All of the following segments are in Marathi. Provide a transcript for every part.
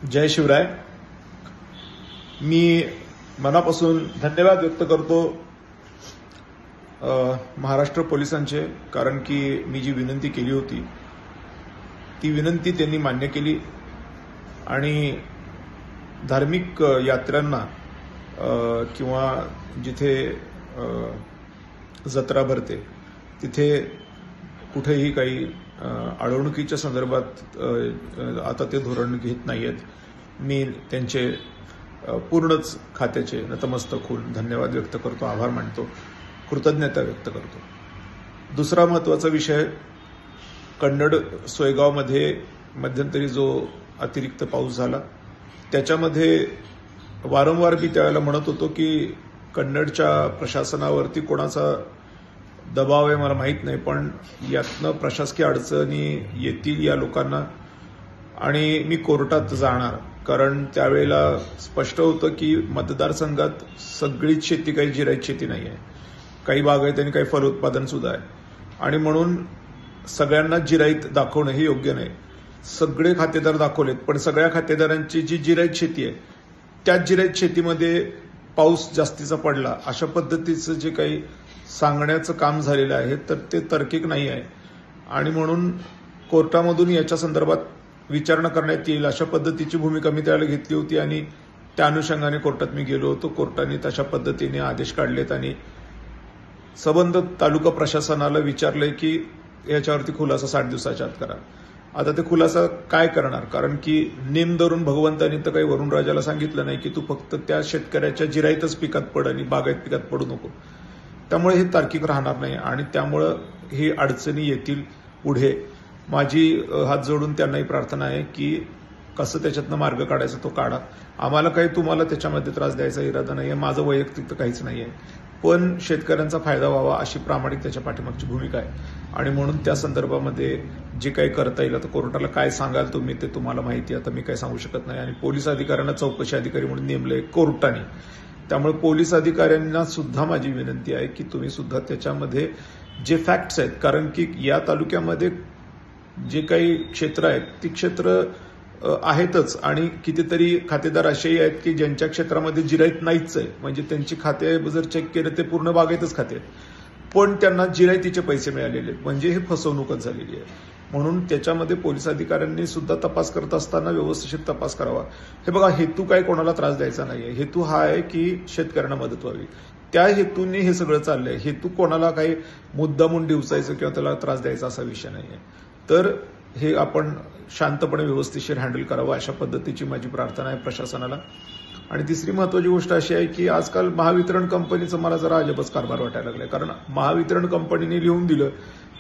जय शिवराय। मी मनापासून धन्यवाद व्यक्त करतो महाराष्ट्र पोलिसांचे, कारण की मी जी विनंती केली होती ती विनंती त्यांनी मान्य केली आणि धार्मिक यात्रांना किंवा जिथे जत्रा भरते तिथे कुठेही काही अडवणुकीच्या संदर्भात आता ते धोरण घेत नाहीयेत। मी त्यांचे पूर्णच खात्याचे नतमस्तक होऊन धन्यवाद व्यक्त करतो, आभार मानतो, कृतज्ञता व्यक्त करतो। दुसरा महत्त्वाचा विषय, कन्नड सोयगावमध्ये मध्यंतरी जो अतिरिक्त पाऊस झाला त्याच्यामध्ये वारंवार मी त्यावेळेला म्हणत होतो की कन्नडच्या प्रशासनावरती कोणाचा दबाव आहे मला माहीत नाही, पण यातनं प्रशासकीय अडचणी येतील या लोकांना आणि मी कोर्टात जाणार, कारण त्यावेळेला स्पष्ट होतं की मतदारसंघात सगळीच शेती काही जिरायत शेती नाही आहे, काही बागायत आणि काही फलोत्पादन सुद्धा आहे आणि म्हणून सगळ्यांना जिरायत दाखवणं हे योग्य नाही। सगळे खातेदार दाखवलेत, पण सगळ्या खातेदारांची जी जिरायत शेती आहे त्याच जिरायत शेतीमध्ये पाऊस जास्तीचा पडला अशा पद्धतीचं जे काही सांगण्याचं काम झालेलं आहे तर ते तार्किक नाही आहे आणि म्हणून कोर्टामधून याच्या संदर्भात विचारणा करण्यात येईल अशा पद्धतीची भूमिका मी त्यावेळेला घेतली होती आणि त्या अनुषंगाने कोर्टात मी गेलो होतो। कोर्टाने तशा पद्धतीने आदेश काढलेत आणि संबंधित तालुका प्रशासनाला विचारलंय की याच्यावरती खुलासा 60 दिवसाच्या आत करा। आता ते खुलासा काय करणार, कारण की नेम धरून भगवंतांनी तर काही वरुणराजाला सांगितलं नाही की तू फक्त त्या शेतकऱ्याच्या जिरायतच पिकात पड आणि बागायत पिकात पडू नको, त्यामुळे हे तार्किक राहणार नाही आणि त्यामुळं हे अडचणी येतील पुढे। माझी हात जोडून त्यांनाही प्रार्थना आहे की कसं त्याच्यातनं मार्ग काढायचा तो काढा, आम्हाला काही तुम्हाला त्याच्यामध्ये त्रास द्यायचा इरादा नाही आहे, माझं वैयक्तिक तर काहीच नाही आहे, पण शेतकऱ्यांचा फायदा व्हावा अशी प्रामाणिक त्याच्या पाठीमागची भूमिका आहे आणि म्हणून त्या संदर्भामध्ये जे काही करता येईल, आता कोर्टाला काय सांगाल तुम्ही ते तुम्हाला माहिती आहे, आता मी काही सांगू शकत नाही आणि पोलीस अधिकाऱ्यांना चौकशी अधिकारी म्हणून नेमलंय कोर्टाने, त्यामुळे पोलीस अधिकाऱ्यांना सुद्धा माझी विनंती आहे की तुम्ही सुद्धा त्याच्यामध्ये जे फॅक्ट्स आहेत, कारण की या तालुक्यामध्ये जे काही क्षेत्र आहेत ती क्षेत्र आहेतच आणि कितीतरी खातेदार असेही आहेत की ज्यांच्या क्षेत्रामध्ये जिरायत नाहीच आहे, म्हणजे त्यांची खाते जर चेक केलं ते पूर्ण बागायतच खाते आहेत, पण त्यांना जिरायतीचे पैसे मिळालेले आहेत, म्हणजे हे फसवणूकच झालेली आहे। म्हणून त्याच्यामध्ये पोलीस अधिकाऱ्यांनी सुद्धा तपास करत असताना व्यवस्थित तपास करावा। हे बघा, हेतू काय कोणाला त्रास द्यायचा नाहीये, हेतू हा आहे की शेतकऱ्यांना मदत व्हावी, त्या हेतूने हे सगळं चाललंय। हेतू कोणाला काही मुद्दामून डिवचायचं किंवा त्याला त्रास द्यायचा असा विषय नाहीये, तर हे आपण शांतपणे व्यवस्थितशीर हँडल करावं अशा पद्धतीची माझी प्रार्थना आहे प्रशासनाला। आणि तिसरी महत्वाची गोष्ट अशी आहे की आजकाल महावितरण कंपनीचं मला जरा अजबच कारभार वाटायला लागलाय, कारण महावितरण कंपनीने लिहून दिलं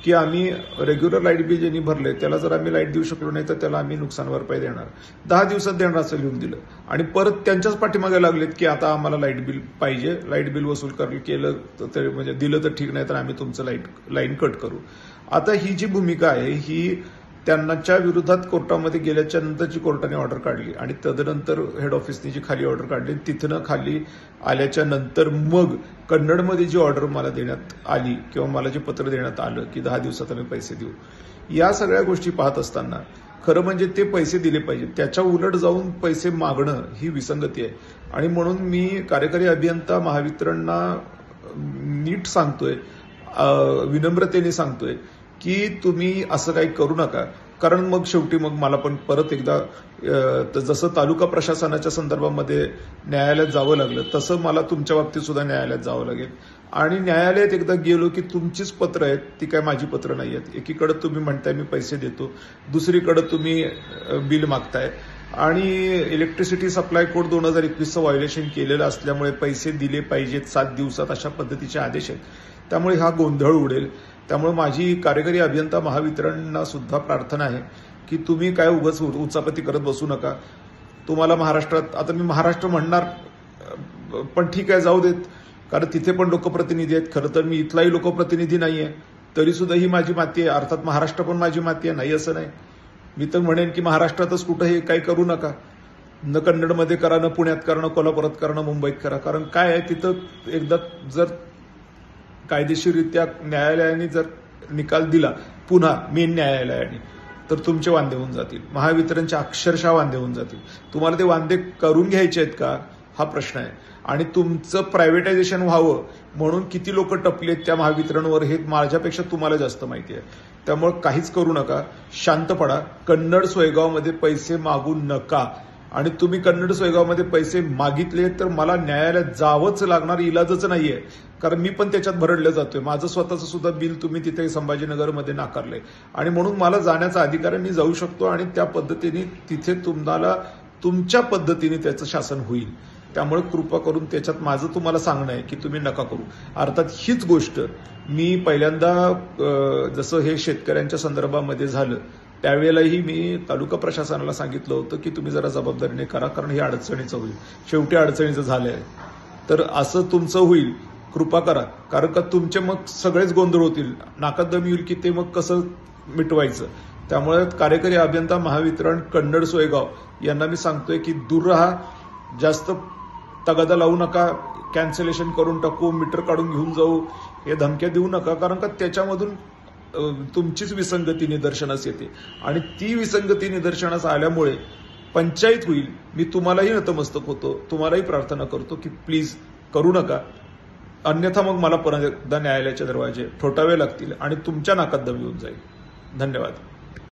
की आम्ही रेग्युलर लाईट बिल ज्यांनी भरले त्याला जर आम्ही लाईट देऊ शकलो नाही तर त्याला आम्ही नुकसान भरपाई देणार, 10 दिवसात देणार असं लिहून दिलं आणि परत त्यांच्याच पाठीमागे लागलेत की आता आम्हाला लाईट बिल पाहिजे, लाईट बिल वसूल केलं तर म्हणजे दिलं तर ठीक, नाही तर आम्ही तुमचं लाईन कट करू। आता ही जी भूमिका आहे ही त्यांच्या विरोधात कोर्टामध्ये गेल्याच्या नंतरची कोर्टाने ऑर्डर काढली आणि तदनंतर हेड ऑफिसने जी खाली ऑर्डर काढली तिथनं खाली आल्याच्या नंतर मग कन्नडमध्ये जी ऑर्डर मला देण्यात आली किंवा मला जे पत्र देण्यात आलं की 10 दिवसात आम्ही पैसे देऊ, या सगळ्या गोष्टी पाहत असताना खरं म्हणजे ते पैसे दिले पाहिजे, त्याच्या उलट जाऊन पैसे मागणं ही विसंगती आहे आणि म्हणून मी कार्यकारी अभियंता महावितरणना नीट सांगतोय, विनम्रतेने सांगतोय की तुम्ही असं काही करू नका, कारण मग शेवटी मग मला पण परत एकदा जसं तालुका प्रशासनाच्या संदर्भामध्ये न्यायालयात जावं लागलं तसं मला तुमच्या बाबतीत सुद्धा न्यायालयात जावं लागेल आणि न्यायालयात एकदा गेलो की तुमचीच पत्र आहेत, ती काय माझी पत्र नाही आहेत। एकीकडे तुम्ही म्हणताय मी पैसे देतो, दुसरीकडे तुम्ही बिल मागताय आणि इलेक्ट्रिसिटी सप्लाय कोड 2021चं व्हायोलेशन केलेलं असल्यामुळे पैसे दिले पाहिजेत 7 दिवसात अशा पद्धतीचे आदेश आहेत, त्यामुळे हा गोंधळ उडेल। त्यामुळे माझी कार्यकारी अभियंता महावितरणना सुद्धा प्रार्थना आहे की तुम्ही काय उगाच उचापती करत बसू नका। तुम्हाला महाराष्ट्रात, आता मी महाराष्ट्र म्हणणार पण ठीक आहे जाऊ देत, कारण तिथे पण लोकप्रतिनिधी आहेत, खरं तर मी इथलाही लोकप्रतिनिधी नाहीये, तरी सुद्धा ही माझी माती आहे, अर्थात महाराष्ट्र पण माझी माती आहे, नाही असं नाही। मी तर म्हणेन की महाराष्ट्रातच कुठंही काही करू नका, न कन्नडमध्ये करा, न पुण्यात करा, न कोल्हापुरात करा, न मुंबईत करा, कारण काय आहे तिथं एकदा जर कायदेशीररित्या न्यायालयाने जर निकाल दिला पुन्हा मेन न्यायालयाने तर तुमचे वांदे होऊन जातील, महावितरणचे अक्षरशः वांदे होऊन जातील. तुम्हाला ते वांदे करून घ्यायचे आहेत का हा प्रश्न आहे. आणि तुमचं प्रायव्हेटायझेशन व्हावं म्हणून किती लोक टपलेत त्या महावितरणवर हे माझ्यापेक्षा तुम्हाला जास्त माहिती आहे. त्यामुळे काहीच करू नका, शांत पडा. कन्नड सोयगावमध्ये पैसे मागू नका. आणि तुम्ही कन्नड सोयगावमध्ये पैसे मागितले तर मला न्यायालयात जावंच लागणार, इलाजच नाहीये. कारण मी पण त्याच्यात भरडलं जातोय. माझं स्वतःचं सुद्धा बिल तुम्ही तिथे संभाजीनगरमध्ये नाकारलंय आणि म्हणून मला जाण्याचा अधिकार आहे, मी जाऊ शकतो आणि त्या पद्धतीने तिथे तुम्हाला तुमच्या पद्धतीने त्याचं शासन होईल. त्यामुळे कृपा करून त्याच्यात माझं तुम्हाला सांगणं आहे की तुम्ही नका करू. अर्थात हीच गोष्ट मी पहिल्यांदा जसं हे शेतकऱ्यांच्या संदर्भामध्ये झालं त्यावेळेलाही मी तालुका प्रशासनाला सांगितलं होतं की तुम्ही जरा जबाबदारीने करा, कारण हे अडचणीचं होईल. शेवटी अडचणीचं झालंय. तर असं तुमचं होईल, कृपा करा. कारण का तुमचे मग सगळेच गोंधळ होतील, नाकात दम येईल की ते मग कसं मिटवायचं. त्यामुळे कार्यकारी अभियंता महावितरण कन्नड सोयगाव यांना मी सांगतोय की दूर राहा, जास्त तगादा लावू नका, कॅन्सलेशन करून टाकू, मीटर काढून घेऊन जाऊ हे धमक्या देऊ नका. कारण का त्याच्यामधून तुमचीच विसंगती निदर्शनास येते आणि ती विसंगती निदर्शनास आल्यामुळे पंचायत होईल. मी तुम्हालाही नतमस्तक होतो, तुम्हालाही प्रार्थना करतो की प्लीज करू नका, अन्यथा मग मला परत एकदा न्यायालयाचे दरवाजे ठोठावे लागतील आणि तुमच्या नाकात दम येऊन जाईल. धन्यवाद.